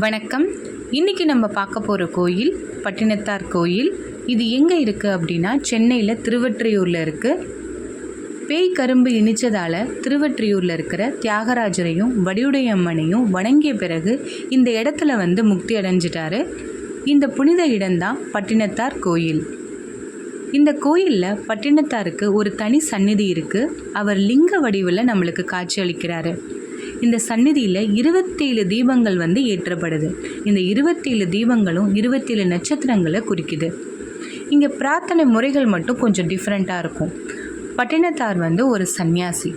வணக்கம். இன்றைக்கி நம்ம பார்க்க போகிற கோயில் பட்டினத்தார் கோயில். இது எங்கே இருக்குது அப்படின்னா சென்னையில் திருவொற்றியூரில் இருக்குது. பேய் கரும்பு இனிச்சதால் திருவொற்றியூரில் இருக்கிற தியாகராஜரையும் வடிவுடையம்மனையும் வணங்கிய பிறகு இந்த இடத்துல முக்தி அடைஞ்சிட்டாரு. இந்த புனித இடம்தான் பட்டினத்தார் கோயில். இந்த கோயிலில் பட்டினத்தாருக்கு ஒரு தனி சந்நிதி இருக்குது. அவர் லிங்க வடிவில் நம்மளுக்கு காட்சி அளிக்கிறாரு. இந்த சந்நிதியில் 27 தீபங்கள் ஏற்றப்படுது. இந்த 27 தீபங்களும் 27 நட்சத்திரங்களை குறிக்குது. இங்கே பிரார்த்தனை முறைகள் மட்டும் கொஞ்சம் டிஃப்ரெண்ட்டாக இருக்கும். பட்டினத்தார் ஒரு சந்நியாசி.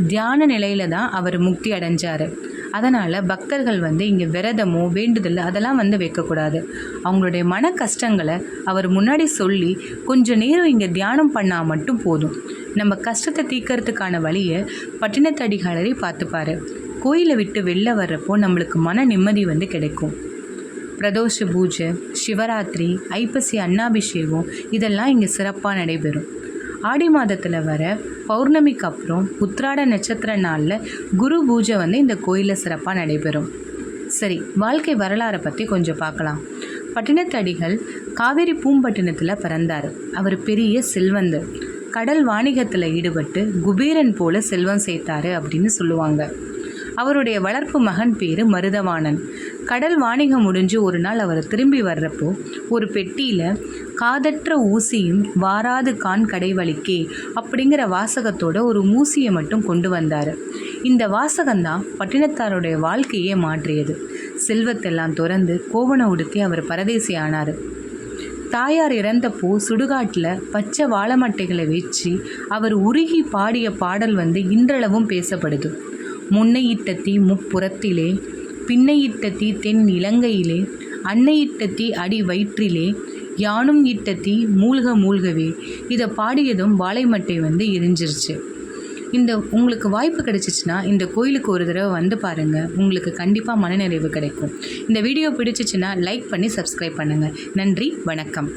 தியான நிலையில் தான் அவர் முக்தி அடைஞ்சார். அதனால் பக்தர்கள் இங்கே விரதமோ வேண்டுதல் அதெல்லாம் வைக்கக்கூடாது. அவங்களுடைய மன கஷ்டங்களை அவர் முன்னாடி சொல்லி கொஞ்சம் நேரம் இங்கே தியானம் பண்ணால் மட்டும் போதும். நம்ம கஷ்டத்தை தீர்க்கறதுக்கான வழியை பட்டினத்தடிகளரை பார்த்துப்பார். கோயிலை விட்டு வெளில வர்றப்போ நம்மளுக்கு மன நிம்மதி கிடைக்கும். பிரதோஷ பூஜை, சிவராத்திரி, ஐப்பசி அன்னாபிஷேகம் இதெல்லாம் இங்கே சிறப்பாக நடைபெறும். ஆடி மாதத்தில் வர பௌர்ணமிக்கு அப்புறம் உத்திராட நட்சத்திர நாளில் குரு பூஜை இந்த கோயிலில் சிறப்பாக நடைபெறும். சரி, வாழ்க்கை வரலாறை பற்றி கொஞ்சம் பார்க்கலாம். பட்டினத்தடிகள் காவேரி பூம்பட்டினத்தில் பிறந்தார். அவர் பெரிய செல்வந்தர். கடல் வாணிகத்தில் ஈடுபட்டு குபேரன் போல செல்வம் சேர்த்தாரு அப்படின்னு சொல்லுவாங்க. அவருடைய வளர்ப்பு மகன் பேர் மருதவாணன். கடல் வாணிகம் முடிஞ்சு ஒரு நாள் அவர் திரும்பி வர்றப்போ ஒரு பெட்டியில் காதற்ற ஊசியும் வாராது கான் கடைவழிக்கே அப்படிங்கிற வாசகத்தோட ஒரு ஊசியை மட்டும் கொண்டு வந்தார். இந்த வாசகம்தான் பட்டினத்தாருடைய வாழ்க்கையே மாற்றியது. செல்வத்தெல்லாம் துறந்து கோவணம் உடுத்தி அவர் பரதேசி ஆனார். தாயார் இறந்தப்போ சுடுகாட்டில் பச்சை வாழைமட்டைகளை வச்சு அவர் உருகி பாடிய பாடல் இன்றளவும் பேசப்படுது. முன்னையிட்ட தீ முப்புறத்திலே, பின்னையிட்ட தீ தென் இலங்கையிலே, அன்னையிட்ட தீ அடி வயிற்றிலே, யானும் இட்ட தீ மூழ்க மூழ்கவே. இதை பாடியதும் வாழைமட்டை எரிஞ்சிருச்சு. உங்களுக்கு வாய்ப்பு கிடைச்சிச்சின்னா இந்த கோயிலுக்கு ஒரு தடவை பாருங்கள். உங்களுக்கு கண்டிப்பாக மனநிறைவு கிடைக்கும். இந்த வீடியோ பிடிச்சிச்சின்னா லைக் பண்ணி சப்ஸ்கிரைப் பண்ணுங்கள். நன்றி, வணக்கம்.